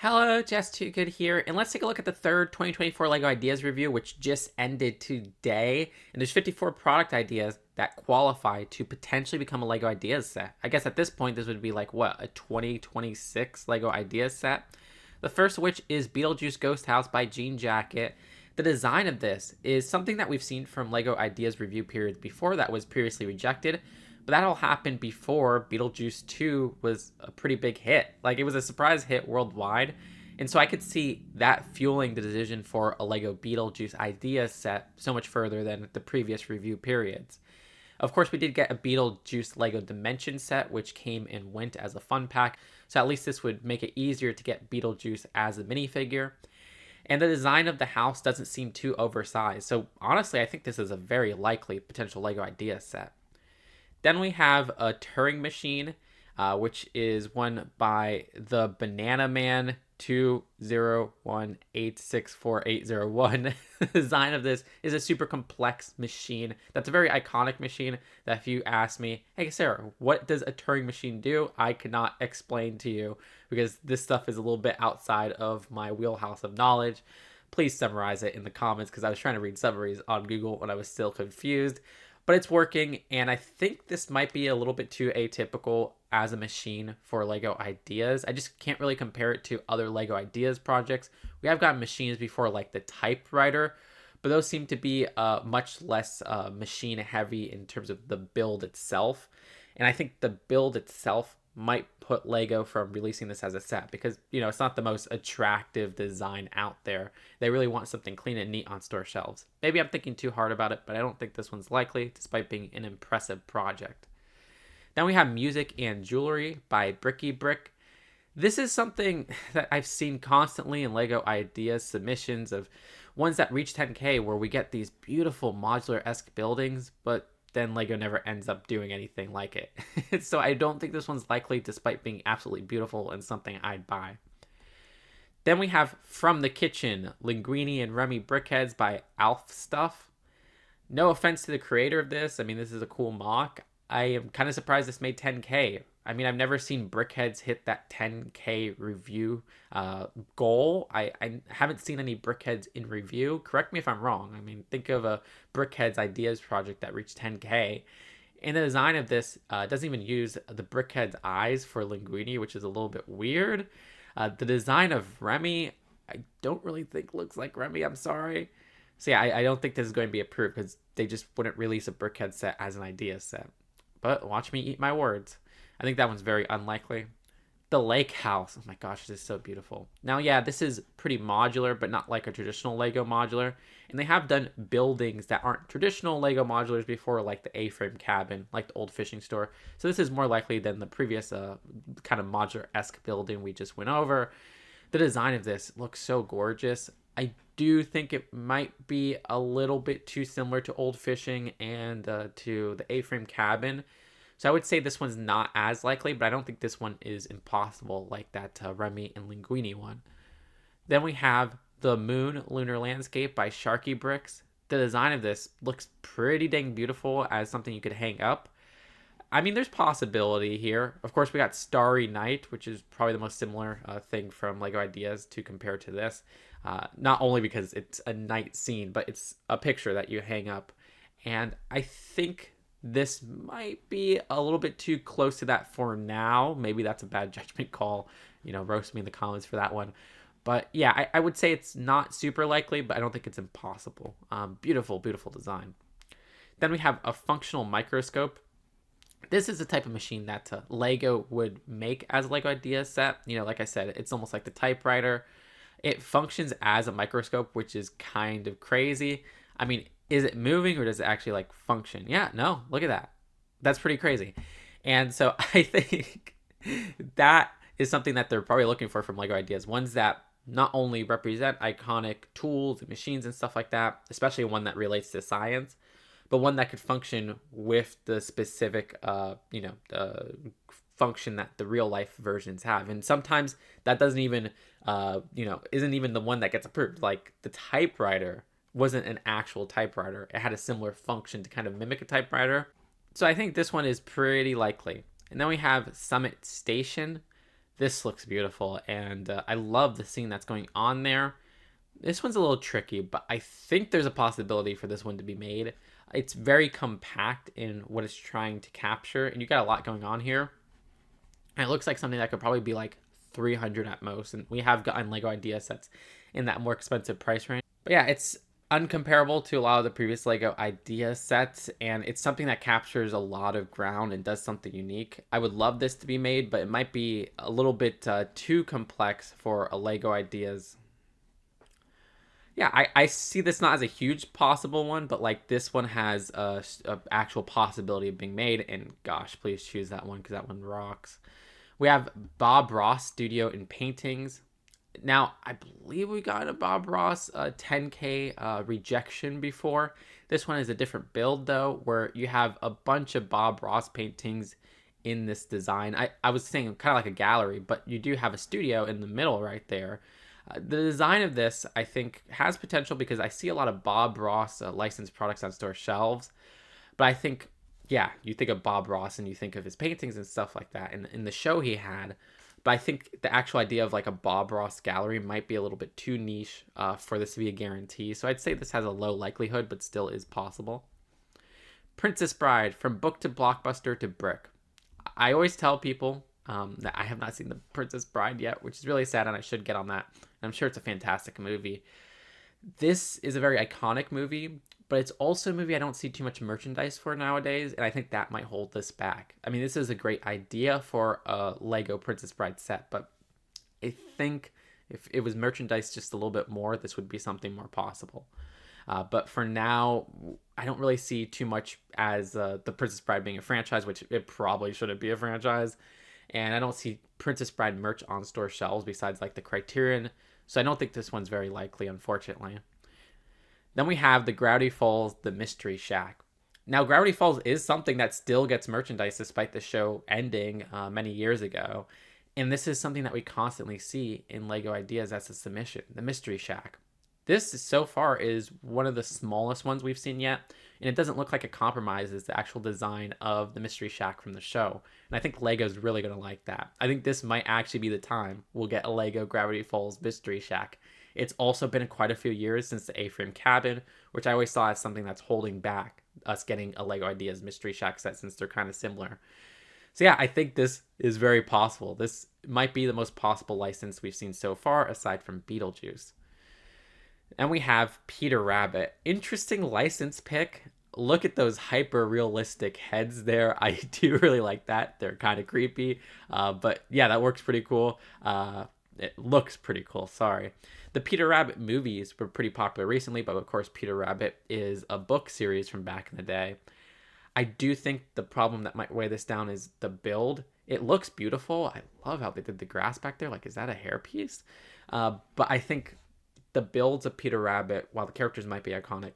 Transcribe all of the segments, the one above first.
Hello, Jess Too Good here, and let's take a look at the third 2024 LEGO Ideas review, which just ended today. And there's 54 product ideas that qualify to potentially become a LEGO Ideas set. I guess at this point, this would be like, what, a 2026 LEGO Ideas set? The first of which is Beetlejuice Ghost House by Jean Jacket. The design of this is something that we've seen from LEGO Ideas review periods before that was previously rejected. But that all happened before Beetlejuice 2 was a pretty big hit. Like, it was a surprise hit worldwide. And so I could see that fueling the decision for a LEGO Beetlejuice idea set so much further than the previous review periods. Of course, we did get a Beetlejuice LEGO Dimension set, which came and went as a fun pack. So at least this would make it easier to get Beetlejuice as a minifigure. And the design of the house doesn't seem too oversized. So honestly, I think this is a very likely potential LEGO idea set. Then we have a Turing machine, which is one by the Banana Man 201864801. The design of this is a super complex machine. That's a very iconic machine that if you ask me, hey Sarah, what does a Turing machine do? I could not explain to you because this stuff is a little bit outside of my wheelhouse of knowledge. Please summarize it in the comments because I was trying to read summaries on Google and I was still confused. But it's working, and I think this might be a little bit too atypical as a machine for LEGO Ideas. I just can't really compare it to other LEGO Ideas projects. We have gotten machines before like the typewriter, but those seem to be much less machine heavy in terms of the build itself. And I think the build itself might put LEGO from releasing this as a set because, you know, it's not the most attractive design out there. They really want something clean and neat on store shelves. Maybe I'm thinking too hard about it, but I don't think this one's likely, despite being an impressive project. Then we have Music and Jewelry by Bricky Brick. This is something that I've seen constantly in LEGO Ideas submissions of ones that reach 10K where we get these beautiful modular-esque buildings, but then LEGO never ends up doing anything like it. So I don't think this one's likely despite being absolutely beautiful and something I'd buy. Then we have From the Kitchen, Linguini and Remy Brickheads by Alf Stuff. No offense to the creator of this. I mean, this is a cool mock. I am kind of surprised this made 10K. I mean, I've never seen Brickheads hit that 10K review goal. I haven't seen any Brickheads in review. Correct me if I'm wrong. I mean, think of a Brickheads Ideas project that reached 10K. And the design of this doesn't even use the Brickhead's eyes for Linguini, which is a little bit weird. The design of Remy, I don't really think looks like Remy. I'm sorry. So yeah, I don't think this is going to be approved because they just wouldn't release a Brickhead set as an idea set. But watch me eat my words. I think that one's very unlikely. The Lake House. Oh my gosh, this is so beautiful. Now, yeah, this is pretty modular, but not like a traditional LEGO modular. And they have done buildings that aren't traditional LEGO modulars before, like the A-frame cabin, like the old fishing store. So this is more likely than the previous kind of modular-esque building we just went over. The design of this looks so gorgeous. I do think it might be a little bit too similar to old fishing and to the A-frame cabin. So I would say this one's not as likely, but I don't think this one is impossible like that Remy and Linguini one. Then we have The Moon Lunar Landscape by Sharky Bricks. The design of this looks pretty dang beautiful as something you could hang up. I mean, there's possibility here. Of course, we got Starry Night, which is probably the most similar thing from LEGO Ideas to compare to this. Not only because it's a night scene, but it's a picture that you hang up. And I think this might be a little bit too close to that for now. Maybe that's a bad judgment call. You know, roast me in the comments for that one. But yeah, I would say it's not super likely, but I don't think it's impossible. Beautiful, beautiful design. Then we have a functional microscope. This is the type of machine that LEGO would make as a LEGO idea set. You know, like I said, it's almost like the typewriter. It functions as a microscope, which is kind of crazy. I mean, is it moving or does it actually like function? Yeah, no, look at that. That's pretty crazy. And so I think that is something that they're probably looking for from LEGO Ideas. Ones that not only represent iconic tools and machines and stuff like that, especially one that relates to science, but one that could function with the specific, function that the real life versions have. And sometimes that doesn't even, isn't even the one that gets approved. Like the typewriter wasn't an actual typewriter. It had a similar function to kind of mimic a typewriter. So I think this one is pretty likely. And then we have Summit Station. This looks beautiful, and I love the scene that's going on there. This one's a little tricky, but I think there's a possibility for this one to be made. It's very compact in what it's trying to capture, and you got a lot going on here. And it looks like something that could probably be like 300 at most, and we have gotten Lego idea sets in that more expensive price range. But yeah, it's uncomparable to a lot of the previous Lego idea sets, and it's something that captures a lot of ground and does something unique. I would love this to be made, but it might be a little bit too complex for a Lego ideas. Yeah, I see this not as a huge possible one, but like this one has a actual possibility of being made, and gosh, please choose that one because that one rocks. We have Bob Ross Studio in Paintings. Now, I believe we got a Bob Ross 10K rejection before. This one is a different build, though, where you have a bunch of Bob Ross paintings in this design. I was saying kind of like a gallery, but you do have a studio in the middle right there. The design of this, I think, has potential because I see a lot of Bob Ross licensed products on store shelves. But I think, yeah, you think of Bob Ross and you think of his paintings and stuff like that in the show he had. But I think the actual idea of like a Bob Ross gallery might be a little bit too niche for this to be a guarantee. So I'd say this has a low likelihood, but still is possible. Princess Bride, from book to blockbuster to brick. I always tell people that I have not seen the Princess Bride yet, which is really sad, and I should get on that. And I'm sure it's a fantastic movie. This is a very iconic movie, but it's also a movie I don't see too much merchandise for nowadays, and I think that might hold this back. I mean, this is a great idea for a Lego Princess Bride set, but I think if it was merchandise just a little bit more, this would be something more possible. But for now, I don't really see too much as the Princess Bride being a franchise, which it probably shouldn't be a franchise. And I don't see Princess Bride merch on store shelves besides like the Criterion. So I don't think this one's very likely, unfortunately. Then we have the Gravity Falls, the Mystery Shack. Now, Gravity Falls is something that still gets merchandise despite the show ending many years ago. And this is something that we constantly see in LEGO Ideas as a submission, the Mystery Shack. This so far is one of the smallest ones we've seen yet, and it doesn't look like it compromises the actual design of the Mystery Shack from the show. And I think LEGO's really going to like that. I think this might actually be the time we'll get a LEGO Gravity Falls Mystery Shack. It's also been quite a few years since the A-frame cabin, which I always saw as something that's holding back us getting a LEGO Ideas Mystery Shack set since they're kind of similar. So yeah, I think this is very possible. This might be the most possible license we've seen so far, aside from Beetlejuice. And we have Peter Rabbit. Interesting license pick. Look at those hyper realistic heads there. I do really like that. They're kind of creepy. But yeah, that works pretty cool. It looks pretty cool. Sorry. The Peter Rabbit movies were pretty popular recently, but of course, Peter Rabbit is a book series from back in the day. I do think the problem that might weigh this down is the build. It looks beautiful. I love how they did the grass back there. Like, is that a hairpiece? But I think the builds of Peter Rabbit, while the characters might be iconic,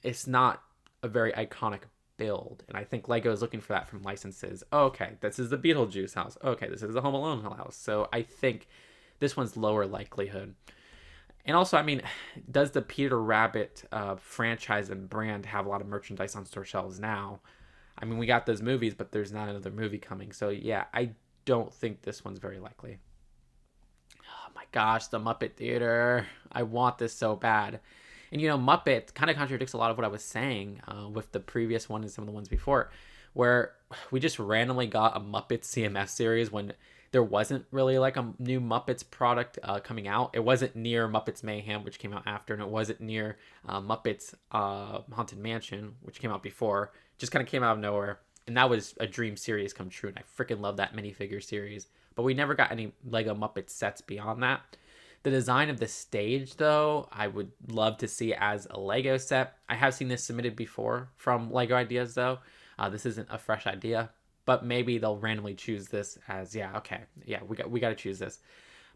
it's not a very iconic build. And I think LEGO is looking for that from licenses. Oh, okay, this is the Beetlejuice house. Okay, this is the Home Alone house. So I think this one's lower likelihood. And also, I mean, does the Peter Rabbit franchise and brand have a lot of merchandise on store shelves now? I mean, we got those movies, but there's not another movie coming. So yeah, I don't think this one's very likely. Oh my gosh, the Muppet Theater. I want this so bad. And you know, Muppet kind of contradicts a lot of what I was saying with the previous one and some of the ones before, where we just randomly got a Muppet CMF series when there wasn't really like a new Muppets product coming out. It wasn't near Muppets Mayhem, which came out after, and it wasn't near Muppets Haunted Mansion, which came out before. Just kind of came out of nowhere. And that was a dream series come true, and I freaking love that minifigure series. But we never got any LEGO Muppet sets beyond that. The design of the stage, though, I would love to see as a LEGO set. I have seen this submitted before from LEGO Ideas, though. This isn't a fresh idea, but maybe they'll randomly choose this as, yeah, okay, yeah, we got to choose this.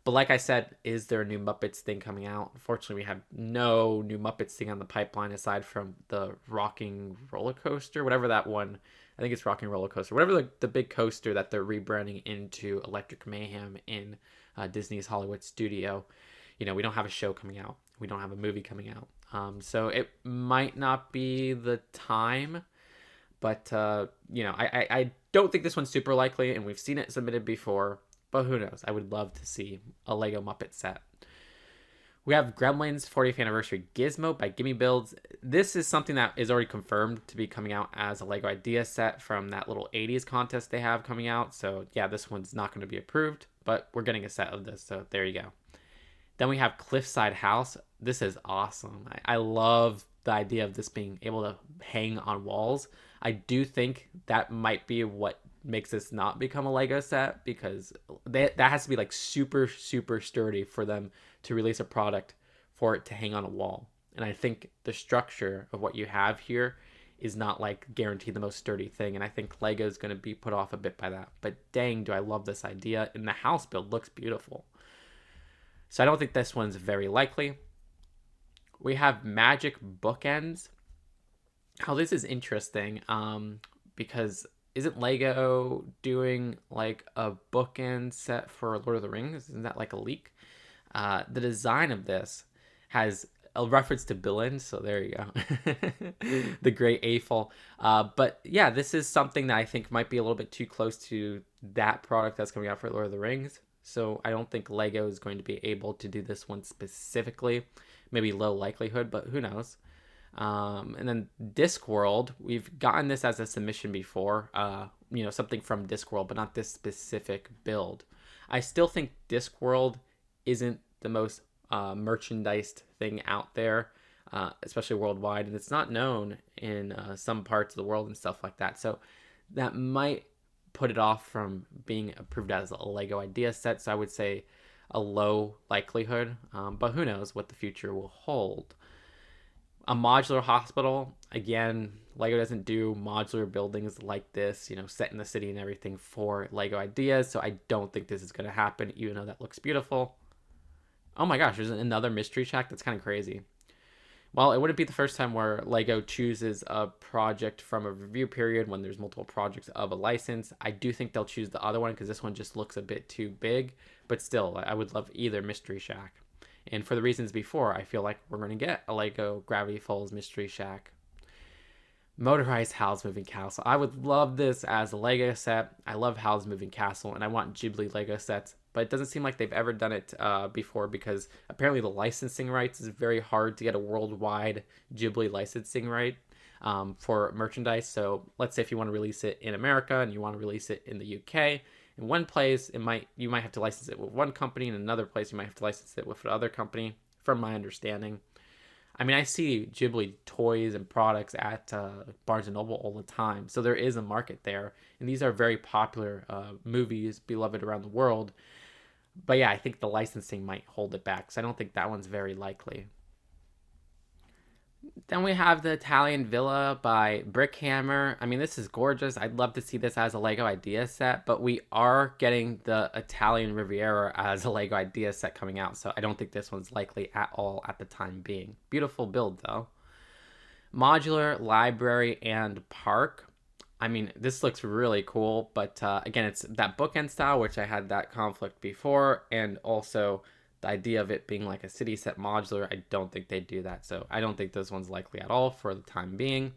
But like I said, is there a new Muppets thing coming out? Unfortunately, we have no new Muppets thing on the pipeline aside from the Rocking Roller Coaster, whatever that one. I think it's Rocking Roller Coaster, whatever the big coaster that they're rebranding into Electric Mayhem in Disney's Hollywood studio. You know, we don't have a show coming out. We don't have a movie coming out. So it might not be the time, but, you know, I don't think this one's super likely, and we've seen it submitted before. But who knows? I would love to see a Lego Muppet set. We have Gremlins 40th Anniversary Gizmo by Gimme Builds. This is something that is already confirmed to be coming out as a Lego idea set from that little 80s contest they have coming out. So yeah, this one's not going to be approved, but we're getting a set of this. So there you go. Then we have Cliffside House. This is awesome. I love the idea of this being able to hang on walls. I do think that might be what makes this not become a Lego set, because that has to be like super, super sturdy for them to release a product for it to hang on a wall. And I think the structure of what you have here is not like guaranteed the most sturdy thing. And I think Lego is going to be put off a bit by that. But dang, do I love this idea. And the house build looks beautiful. So I don't think this one's very likely. We have Magic Bookends. Oh, this is interesting because isn't Lego doing like a bookend set for Lord of the Rings? Isn't that like a leak? The design of this has a reference to Billins, so there you go. The Great Eiffel. But yeah, this is something that I think might be a little bit too close to that product that's coming out for Lord of the Rings. So I don't think Lego is going to be able to do this one specifically. Maybe low likelihood, but who knows? And then Discworld, we've gotten this as a submission before, something from Discworld, but not this specific build. I still think Discworld isn't the most merchandised thing out there, especially worldwide, and it's not known in some parts of the world and stuff like that. So that might put it off from being approved as a Lego idea set. So I would say a low likelihood, but who knows what the future will hold. A modular hospital, again, Lego doesn't do modular buildings like this, set in the city and everything for Lego ideas. So I don't think this is going to happen, even though that looks beautiful. Oh my gosh, there's another mystery shack. That's kind of crazy. Well, it wouldn't be the first time where Lego chooses a project from a review period when there's multiple projects of a license. I do think they'll choose the other one because this one just looks a bit too big. But still, I would love either Mystery Shack. And for the reasons before, I feel like we're going to get a Lego Gravity Falls Mystery Shack. Motorized Howl's Moving Castle. I would love this as a Lego set. I love Howl's Moving Castle, and I want Ghibli Lego sets. But it doesn't seem like they've ever done it before, because apparently the licensing rights is very hard to get a worldwide Ghibli licensing right for merchandise. So let's say if you want to release it in America and you want to release it in the UK, in one place you might have to license it with one company, and in another place you might have to license it with another company, from my understanding. I mean, I see Ghibli toys and products at Barnes & Noble all the time, so there is a market there, and these are very popular movies, beloved around the world. But yeah, I think the licensing might hold it back, so I don't think that one's very likely. Then we have the Italian Villa by Brickhammer. I mean, this is gorgeous. I'd love to see this as a Lego idea set, but we are getting the Italian Riviera as a Lego idea set coming out, so I don't think this one's likely at all at the time being. Beautiful build, though. Modular Library and Park. I mean, this looks really cool, but again, it's that bookend style, which I had that conflict before, and also the idea of it being like a city set modular, I don't think they'd do that. So I don't think this one's likely at all for the time being.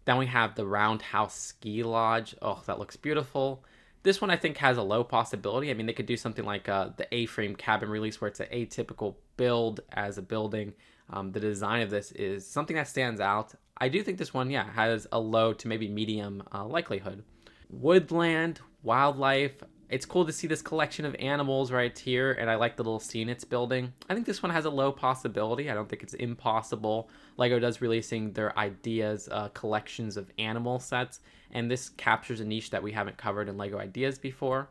Then we have the Roundhouse Ski Lodge. Oh, that looks beautiful. This one I think has a low possibility. I mean, they could do something like the A-frame cabin release, where it's an atypical build as a building. The design of this is something that stands out. I do think this one, has a low to maybe medium likelihood. Woodland Wildlife. It's cool to see this collection of animals right here, and I like the little scene it's building. I think this one has a low possibility. I don't think it's impossible. Lego does releasing their ideas, collections of animal sets, and this captures a niche that we haven't covered in Lego Ideas before.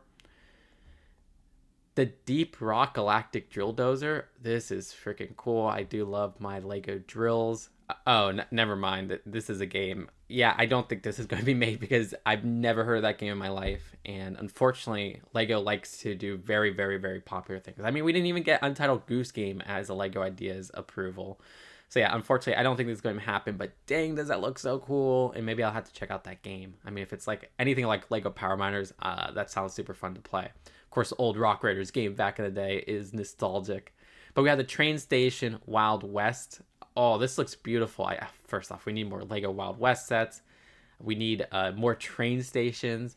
The Deep Rock Galactic Drill Dozer. This is freaking cool. I do love my Lego drills. Oh, never mind. This is a game. Yeah, I don't think this is going to be made because I've never heard of that game in my life. And unfortunately, Lego likes to do very, very, very popular things. I mean, we didn't even get Untitled Goose Game as a Lego Ideas approval. So yeah, unfortunately, I don't think this is going to happen. But dang, does that look so cool. And maybe I'll have to check out that game. I mean, if it's like anything like Lego Power Miners, that sounds super fun to play. Of course, old Rock Raiders game back in the day is nostalgic. But we have the Train Station Wild West. Oh, this looks beautiful. First off, we need more Lego Wild West sets. We need more train stations.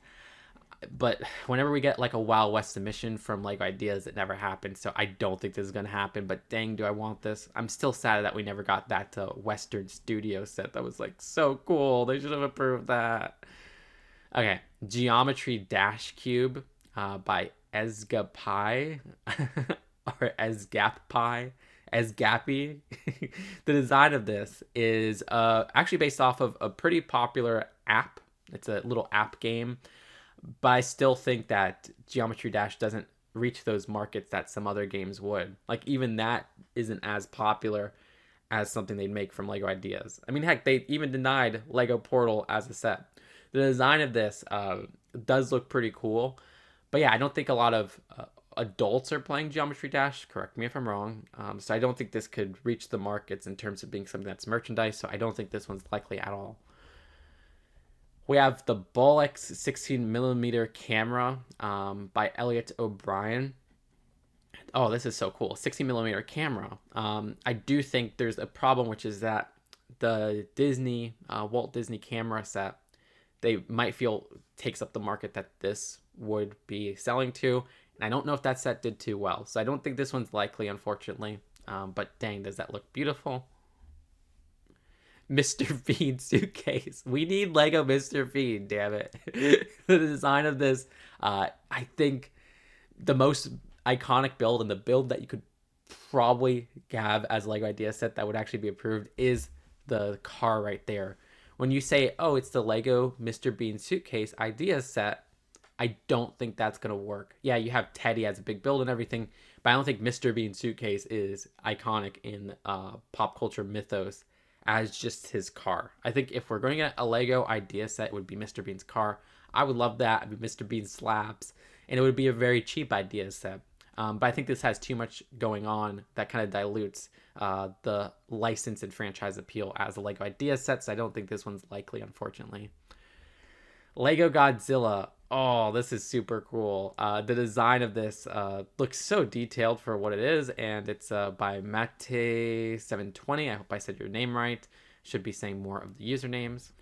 But whenever we get like a Wild West submission from Lego Ideas, it never happens. So I don't think this is gonna happen. But dang, do I want this? I'm still sad that we never got that Western Studio set. That was like so cool. They should have approved that. Okay, Geometry Dash Cube by Esga Pie or Esgap Pie. Esgappy. The design of this is actually based off of a pretty popular app. It's a little app game, but I still think that Geometry Dash doesn't reach those markets that some other games would. Like, even that isn't as popular as something they'd make from Lego Ideas. I mean, heck, they even denied Lego Portal as a set. The design of this does look pretty cool, but yeah, I don't think a lot of adults are playing Geometry Dash. Correct me if I'm wrong. So I don't think this could reach the markets in terms of being something that's merchandise. So I don't think this one's likely at all. We have the Bolex 16mm camera by Elliot O'Brien. Oh, this is so cool. 16mm camera. I do think there's a problem, which is that the Disney, Walt Disney camera set, they might feel takes up the market that this would be selling to. And I don't know if that set did too well. So I don't think this one's likely, unfortunately. But dang, does that look beautiful? Mr. Bean suitcase. We need Lego Mr. Bean, damn it. The design of this, I think the most iconic build and the build that you could probably have as a Lego idea set that would actually be approved is the car right there. When you say, oh, it's the Lego Mr. Bean suitcase idea set, I don't think that's going to work. Yeah, you have Teddy as a big build and everything, but I don't think Mr. Bean suitcase is iconic in pop culture mythos as just his car. I think if we're going to get a Lego idea set, it would be Mr. Bean's car. I would love that. It'd be Mr. Bean's slabs, and it would be a very cheap idea set. But I think this has too much going on that kind of dilutes the license and franchise appeal as a Lego idea set, so I don't think this one's likely, unfortunately. LEGO Godzilla. Oh, this is super cool. The design of this looks so detailed for what it is, and it's by Mate720. I hope I said your name right. Should be saying more of the usernames.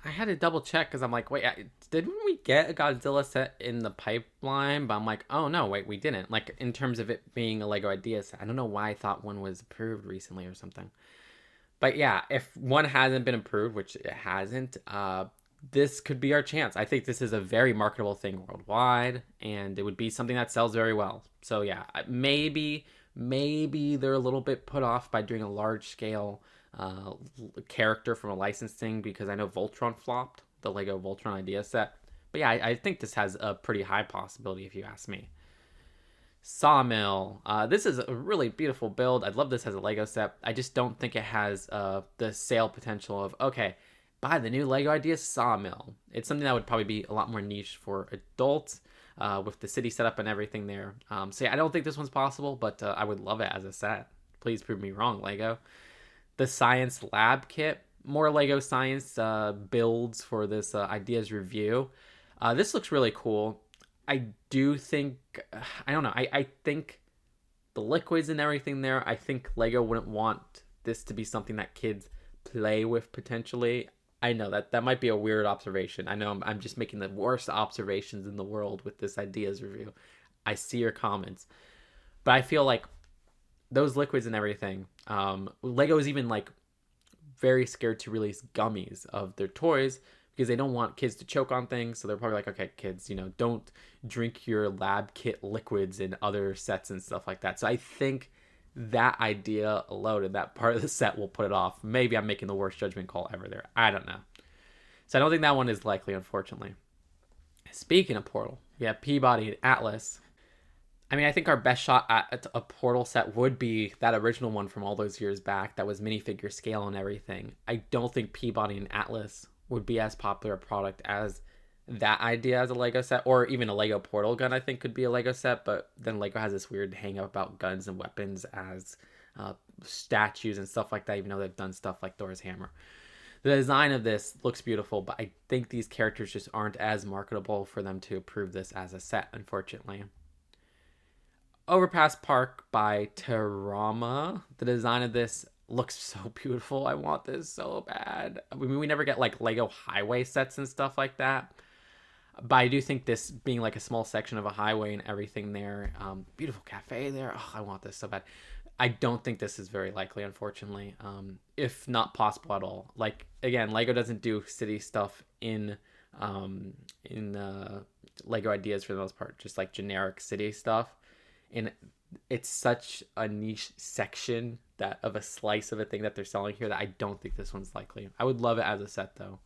I had to double check because I'm like, wait, didn't we get a Godzilla set in the pipeline? But I'm like, oh no, wait, we didn't. Like, in terms of it being a Lego idea set. I don't know why I thought one was approved recently or something. But yeah, if one hasn't been approved, which it hasn't, this could be our chance. I think this is a very marketable thing worldwide, and it would be something that sells very well. So yeah, maybe they're a little bit put off by doing a large scale character from a licensing, because I know Voltron flopped, the Lego Voltron idea set. But yeah, I think this has a pretty high possibility if you ask me. Sawmill. This is a really beautiful build. I'd love this as a Lego set. I just don't think it has the sale potential of, okay, buy the new Lego idea Sawmill. It's something that would probably be a lot more niche for adults with the city setup and everything there. So yeah, I don't think this one's possible, but I would love it as a set. Please prove me wrong, Lego. The Science Lab Kit. More Lego Science builds for this ideas review. This looks really cool. I do think, I don't know, I think the liquids and everything there, I think Lego wouldn't want this to be something that kids play with potentially. I know that might be a weird observation. I know I'm just making the worst observations in the world with this ideas review. I see your comments. But I feel like those liquids and everything, Lego is even like very scared to release gummies of their toys because they don't want kids to choke on things. So they're probably like, okay, kids, don't drink your lab kit liquids in other sets and stuff like that. So I think that idea alone and that part of the set will put it off. Maybe I'm making the worst judgment call ever there. I don't know. So I don't think that one is likely, unfortunately. Speaking of Portal, we have Peabody and Atlas. I mean, I think our best shot at a Portal set would be that original one from all those years back that was minifigure scale and everything. I don't think Peabody and Atlas would be as popular a product as that idea as a Lego set, or even a Lego Portal gun I think could be a Lego set, but then Lego has this weird hang up about guns and weapons as statues and stuff like that, even though they've done stuff like Thor's hammer. The design of this looks beautiful, but I think these characters just aren't as marketable for them to approve this as a set, unfortunately. Overpass Park by Terama. The design of this looks so beautiful. I want this so bad. I mean, we never get like Lego highway sets and stuff like that. But I do think this being like a small section of a highway and everything there, beautiful cafe there. Oh, I want this so bad. I don't think this is very likely, unfortunately, if not possible at all. Like again, Lego doesn't do city stuff in Lego ideas for the most part, just like generic city stuff, and it's such a niche section that of a slice of a thing that they're selling here that I don't think this one's likely. I would love it as a set though.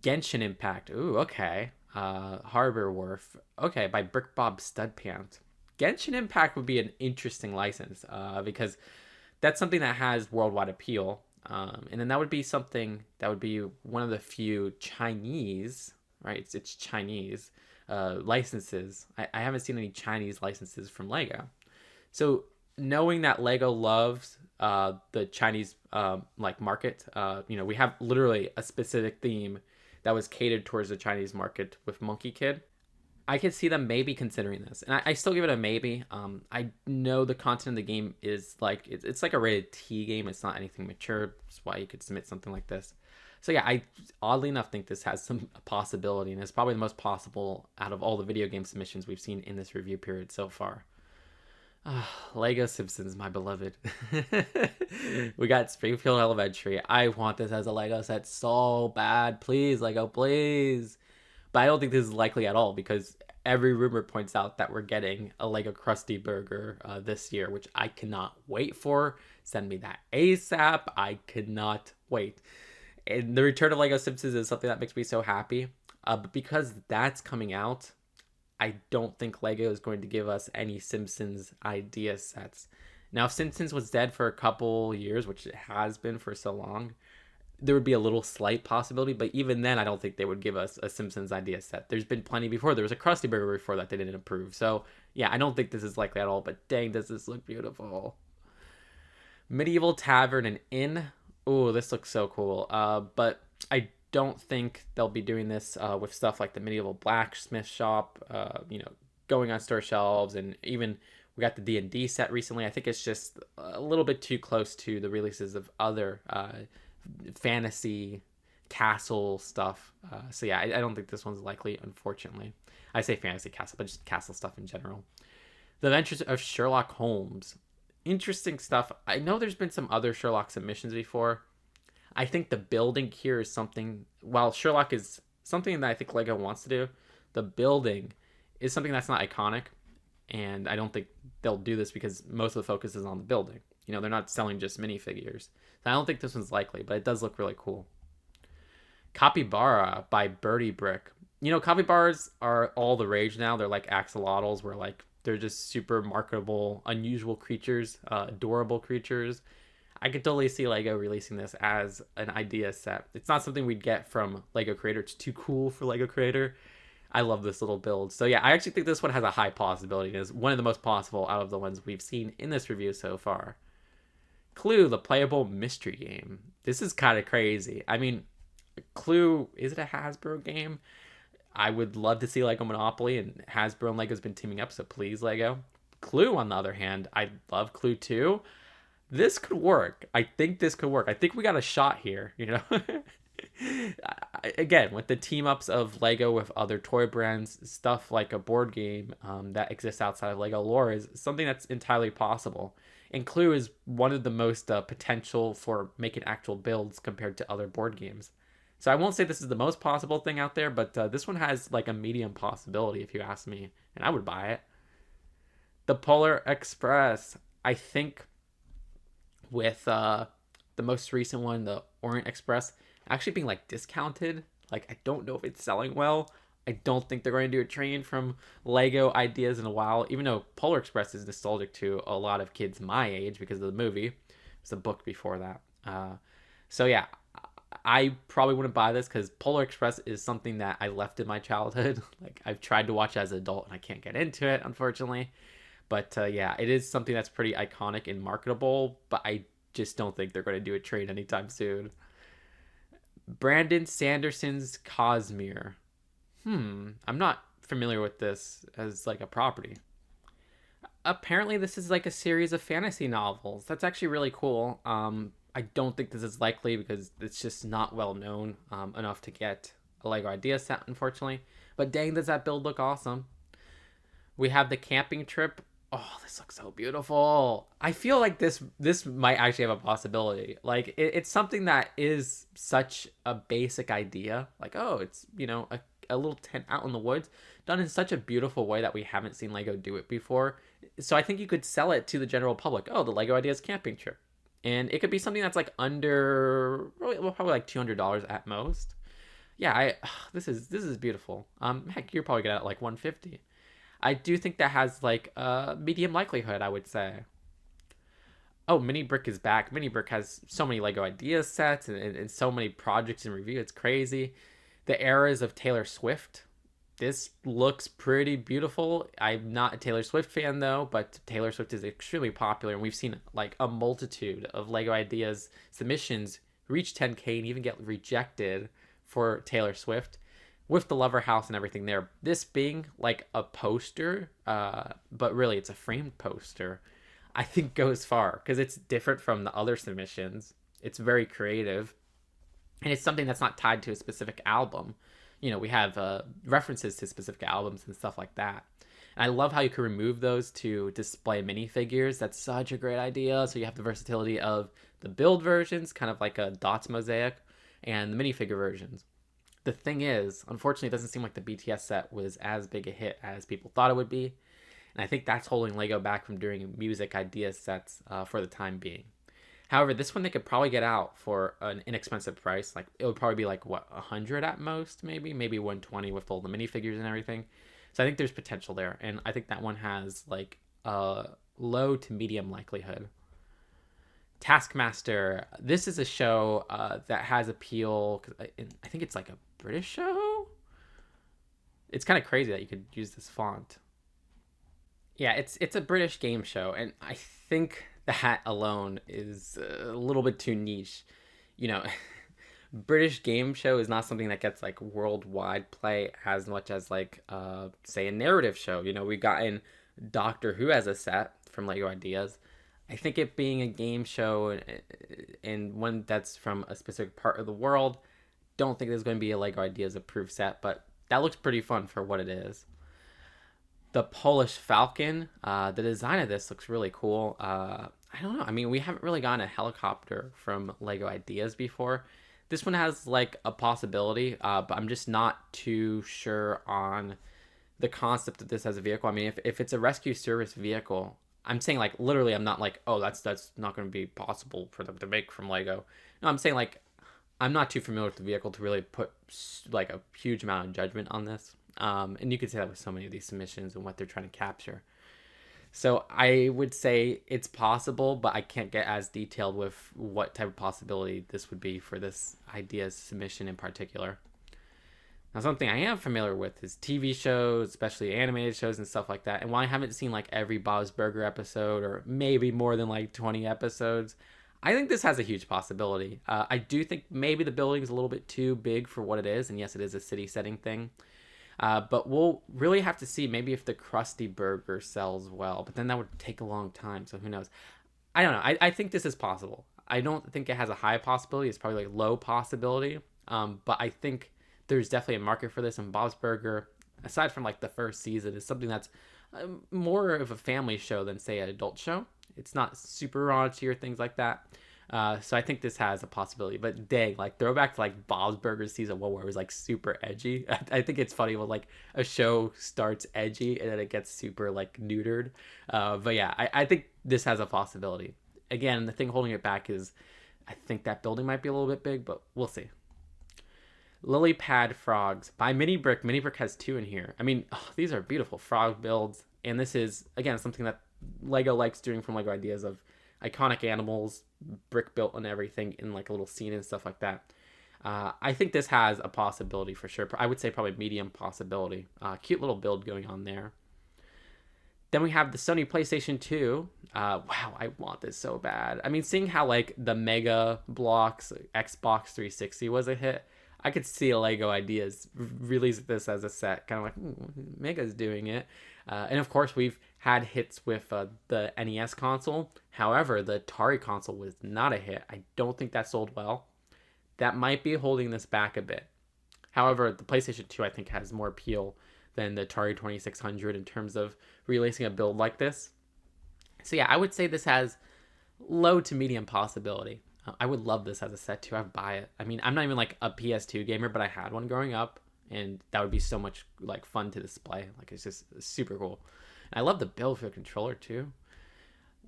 Genshin Impact. Ooh, okay. Harbor Wharf. Okay, by Brick Bob Studpant. Genshin Impact would be an interesting license because that's something that has worldwide appeal. And then that would be something that would be one of the few Chinese, right? It's Chinese licenses. I haven't seen any Chinese licenses from Lego. So knowing that Lego loves the Chinese like market, we have literally a specific theme that was catered towards the Chinese market with Monkey Kid. I could see them maybe considering this, and I still give it a maybe. I know the content of the game is like it's like a rated T game. It's not anything mature. That's why you could submit something like this. So yeah, I oddly enough think this has some possibility, and it's probably the most possible out of all the video game submissions we've seen in this review period so far. Lego Simpsons, my beloved. We got Springfield Elementary. I want this as a Lego set so bad. Please, Lego, please. But I don't think this is likely at all because every rumor points out that we're getting a Lego Krusty Burger this year, which I cannot wait for. Send me that ASAP. I cannot wait. And the return of Lego Simpsons is something that makes me so happy. But because that's coming out, I don't think Lego is going to give us any Simpsons idea sets. Now, if Simpsons was dead for a couple years, which it has been for so long, there would be a little slight possibility. But even then, I don't think they would give us a Simpsons idea set. There's been plenty before. There was a Krusty Burger before that they didn't approve. So, yeah, I don't think this is likely at all. But dang, does this look beautiful. Medieval Tavern and Inn. Oh, this looks so cool. But I don't think they'll be doing this with stuff like the medieval blacksmith shop, going on store shelves, and even we got the D&D set recently. I think it's just a little bit too close to the releases of other fantasy castle stuff. So yeah, I don't think this one's likely, unfortunately. I say fantasy castle, but just castle stuff in general. The Adventures of Sherlock Holmes. Interesting stuff. I know there's been some other Sherlock submissions before. I think the building here is something, while Sherlock is something that I think Lego wants to do, the building is something that's not iconic. And I don't think they'll do this because most of the focus is on the building. They're not selling just minifigures. So I don't think this one's likely, but it does look really cool. Capybara by Birdie Brick. Capybaras are all the rage now. They're like axolotls, where like they're just super marketable, unusual creatures, adorable creatures. I could totally see Lego releasing this as an idea set. It's not something we'd get from Lego Creator. It's too cool for Lego Creator. I love this little build. So yeah, I actually think this one has a high possibility. It is one of the most possible out of the ones we've seen in this review so far. Clue, the playable mystery game. This is kind of crazy. I mean, Clue, is it a Hasbro game? I would love to see Lego Monopoly, and Hasbro and Lego's been teaming up, so please, Lego. Clue, on the other hand, I love Clue too. This could work. I think this could work. I think we got a shot here, Again, with the team ups of Lego with other toy brands, stuff like a board game that exists outside of Lego lore is something that's entirely possible. And Clue is one of the most potential for making actual builds compared to other board games. So I won't say this is the most possible thing out there, but this one has like a medium possibility if you ask me, and I would buy it. The Polar Express. I think with the most recent one, the Orient Express, actually being like discounted. Like, I don't know if it's selling well. I don't think they're going to do a train from Lego ideas in a while, even though Polar Express is nostalgic to a lot of kids my age because of the movie. It was a book before that. So yeah, I probably wouldn't buy this because Polar Express is something that I left in my childhood. Like, I've tried to watch as an adult and I can't get into it, unfortunately. But yeah, it is something that's pretty iconic and marketable, but I just don't think they're going to do a trade anytime soon. Brandon Sanderson's Cosmere. I'm not familiar with this as like a property. Apparently this is like a series of fantasy novels. That's actually really cool. I don't think this is likely because it's just not well known enough to get a Lego idea set, unfortunately. But dang, does that build look awesome. We have the camping trip. Oh, this looks so beautiful. I feel like this might actually have a possibility. Like it's something that is such a basic idea. Like, oh, it's, a little tent out in the woods done in such a beautiful way that we haven't seen Lego do it before. So I think you could sell it to the general public. Oh, the Lego Ideas camping trip. And it could be something that's like under, well, probably like $200 at most. Yeah, this is beautiful. Heck, you're probably gonna at like 150. I do think that has like a medium likelihood, I would say. Oh, Mini Brick is back. Mini Brick has so many Lego idea sets and so many projects in review. It's crazy. The eras of Taylor Swift. This looks pretty beautiful. I'm not a Taylor Swift fan though, but Taylor Swift is extremely popular, and we've seen like a multitude of Lego ideas submissions reach 10K and even get rejected for Taylor Swift with the Lover House and everything there. This being like a poster, but really it's a framed poster, I think goes far because it's different from the other submissions. It's very creative, and it's something that's not tied to a specific album. We have references to specific albums and stuff like that. And I love how you can remove those to display minifigures. That's such a great idea. So you have the versatility of the build versions, kind of like a dots mosaic, and the minifigure versions. The thing is, unfortunately, it doesn't seem like the BTS set was as big a hit as people thought it would be. And I think that's holding LEGO back from doing music idea sets for the time being. However, this one they could probably get out for an inexpensive price. Like, it would probably be like, what, 100 at most, maybe 120 with all the minifigures and everything. So I think there's potential there. And I think that one has like a low to medium likelihood. Taskmaster. This is a show that has appeal. I think it's like a British show. It's kind of crazy that you could use this font. Yeah, it's a British game show, and I think that alone is a little bit too niche. You know, British game show is not something that gets like worldwide play as much as like say a narrative show. We've gotten Doctor Who as a set from Lego Ideas. I think it being a game show and one that's from a specific part of the world, don't think there's going to be a Lego Ideas approved set, but that looks pretty fun for what it is. The Polish Falcon, the design of this looks really cool. I don't know. I mean, we haven't really gotten a helicopter from Lego Ideas before. This one has like a possibility, but I'm just not too sure on the concept of this as a vehicle. I mean, if it's a rescue service vehicle, I'm saying like literally I'm not like, oh, that's not going to be possible for them to make from Lego. No, I'm saying like I'm not too familiar with the vehicle to really put like a huge amount of judgment on this. And you could say that with so many of these submissions and what they're trying to capture. So I would say it's possible, but I can't get as detailed with what type of possibility this would be for this idea submission in particular. Now, something I am familiar with is TV shows, especially animated shows and stuff like that. And while I haven't seen like every Bob's Burger episode or maybe more than like 20 episodes, I think this has a huge possibility. I do think maybe the building is a little bit too big for what it is. And yes, it is a city setting thing. But we'll really have to see maybe if the Krusty Burger sells well. But then that would take a long time. So who knows? I don't know. I think this is possible. I don't think it has a high possibility. It's probably like low possibility. But I think there's definitely a market for this, and Bob's Burger, aside from like the first season, is something that's more of a family show than say an adult show. It's not super raunchy or things like that. So I think this has a possibility. But dang, like throwback to like Bob's Burgers season 1 where it was like super edgy. I think it's funny when like a show starts edgy and then it gets super like neutered. But yeah, I think this has a possibility. Again, the thing holding it back is I think that building might be a little bit big, but we'll see. Lily Pad Frogs by Mini Brick. Mini Brick has 2 in here. I mean, these are beautiful frog builds. And this is, again, something that Lego likes doing from Lego Ideas of iconic animals, brick built and everything in like a little scene and stuff like that. I think this has a possibility for sure. I would say probably medium possibility. Cute little build going on there. Then we have the Sony PlayStation 2. Wow, I want this so bad. I mean, seeing how like the Mega Bloks Xbox 360 was a hit, I could see a Lego Ideas release this as a set, kind of like Mega's doing it. And of course, we've had hits with the NES console. However, the Atari console was not a hit. I don't think that sold well. That might be holding this back a bit. However, the PlayStation 2 I think has more appeal than the Atari 2600 in terms of releasing a build like this. So yeah, I would say this has low to medium possibility. I would love this as a set too. I'd buy it. I mean, I'm not even like a PS2 gamer, but I had one growing up, and that would be so much like fun to display. Like it's just super cool. And I love the build for the controller too.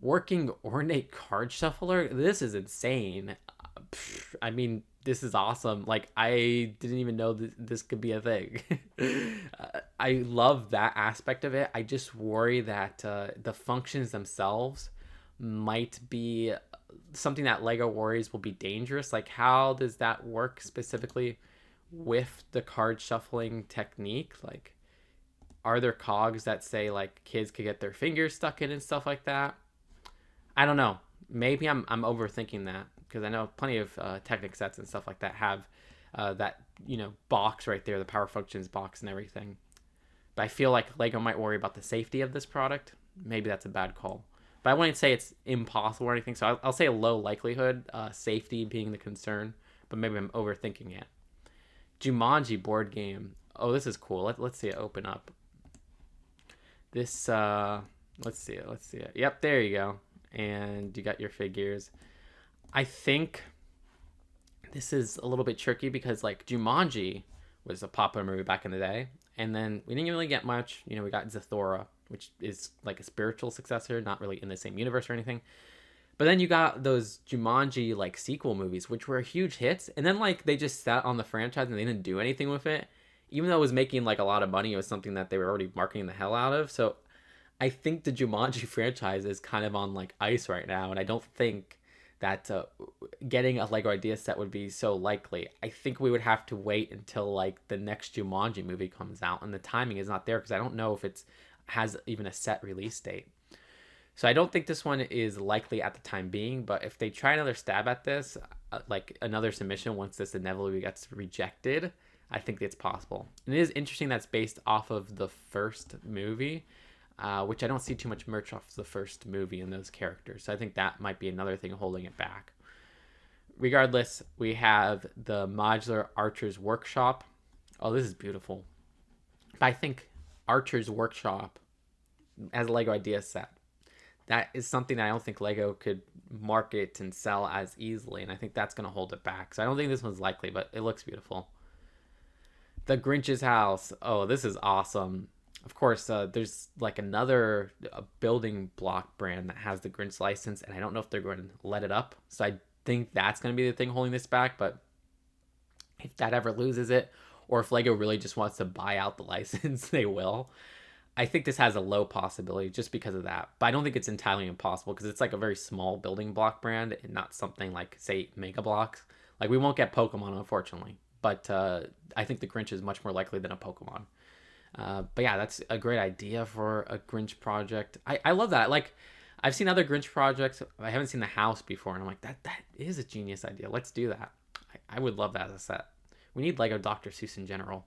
Working ornate card shuffler. This is insane. I mean, this is awesome. Like I didn't even know this could be a thing. I love that aspect of it. I just worry that the functions themselves might be something that Lego worries will be dangerous. Like how does that work specifically with the card shuffling technique? Like are there cogs that say like kids could get their fingers stuck in and stuff like that? I don't know. Maybe I'm overthinking that, because I know plenty of Technic sets and stuff like that have that box right there, the power functions box and everything. But I feel like Lego might worry about the safety of this product. Maybe that's a bad call. But I wouldn't say it's impossible or anything. So I'll say a low likelihood, safety being the concern. But maybe I'm overthinking it. Jumanji board game. Oh, this is cool. Let's see it open up. This, let's see it. Yep, there you go. And you got your figures. I think this is a little bit tricky because like Jumanji was a popular movie back in the day, and then we didn't really get much. We got Zathura, which is like a spiritual successor, not really in the same universe or anything. But then you got those Jumanji like sequel movies, which were huge hits, and then like they just sat on the franchise and they didn't do anything with it. Even though it was making like a lot of money, it was something that they were already marketing the hell out of. So I think the Jumanji franchise is kind of on like ice right now, and I don't think that getting a Lego idea set would be so likely. I think we would have to wait until like the next Jumanji movie comes out, and the timing is not there because I don't know if it's has even a set release date. So I don't think this one is likely at the time being, but if they try another stab at this, like another submission once this inevitably gets rejected, I think it's possible. And it is interesting that's based off of the first movie, which I don't see too much merch off the first movie in those characters. So I think that might be another thing holding it back. Regardless, we have the Modular Archer's Workshop. Oh, this is beautiful. But I think Archer's Workshop as a Lego idea set, that is something that I don't think Lego could market and sell as easily. And I think that's going to hold it back. So I don't think this one's likely, but it looks beautiful. The Grinch's House. Oh, this is awesome. Of course, there's like another building block brand that has the Grinch license, and I don't know if they're going to let it up. So I think that's going to be the thing holding this back. But if that ever loses it, or if Lego really just wants to buy out the license, they will. I think this has a low possibility just because of that. But I don't think it's entirely impossible because it's like a very small building block brand and not something like, say, Mega Bloks. Like, we won't get Pokemon, unfortunately. But I think the Grinch is much more likely than a Pokemon. But yeah, that's a great idea for a Grinch project. I love that. Like, I've seen other Grinch projects. I haven't seen the house before, and I'm like, that is a genius idea. Let's do that. I would love that as a set. We need Lego Dr. Seuss in general.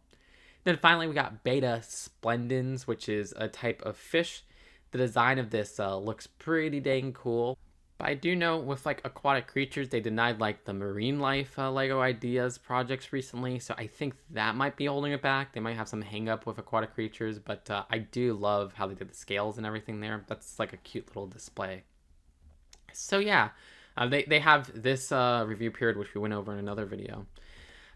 Then finally, we got Beta Splendens, which is a type of fish. The design of this looks pretty dang cool. But I do know with like aquatic creatures, they denied like the marine life Lego Ideas projects recently. So I think that might be holding it back. They might have some hang up with aquatic creatures, but I do love how they did the scales and everything there. That's like a cute little display. So yeah, they have this review period, which we went over in another video.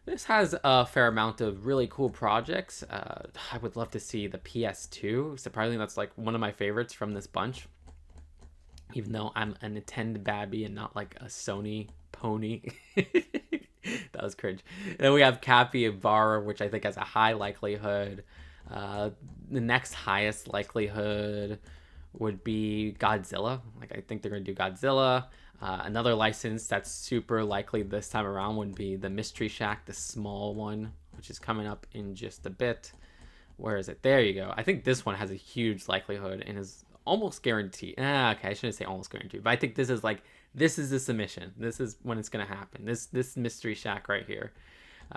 This has a fair amount of really cool projects. I would love to see the PS2. Surprisingly, that's like one of my favorites from this bunch. Even though I'm a Nintendo babby and not like a Sony pony. That was cringe. And then we have Capybara, which I think has a high likelihood. The next highest likelihood would be Godzilla. Like, I think they're going to do Godzilla. Another license that's super likely this time around would be the Mystery Shack, the small one, which is coming up in just a bit. Where is it? There you go. I think this one has a huge likelihood and is almost guaranteed. Okay, I shouldn't say almost guaranteed, but I think this is the submission. This is when it's going to happen. This Mystery Shack right here.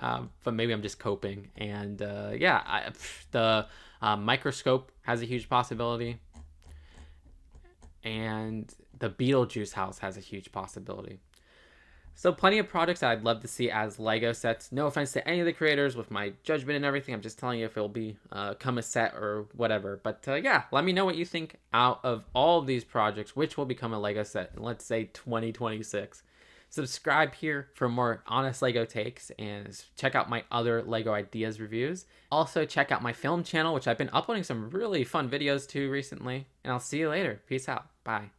But maybe I'm just coping. And yeah, the microscope has a huge possibility. And the Beetlejuice house has a huge possibility. So plenty of projects that I'd love to see as Lego sets. No offense to any of the creators with my judgment and everything. I'm just telling you if it'll be come a set or whatever. But yeah, let me know what you think out of all of these projects, which will become a Lego set in, let's say, 2026. Subscribe here for more honest Lego takes and check out my other Lego ideas reviews. Also check out my film channel, which I've been uploading some really fun videos to recently. And I'll see you later. Peace out. Bye.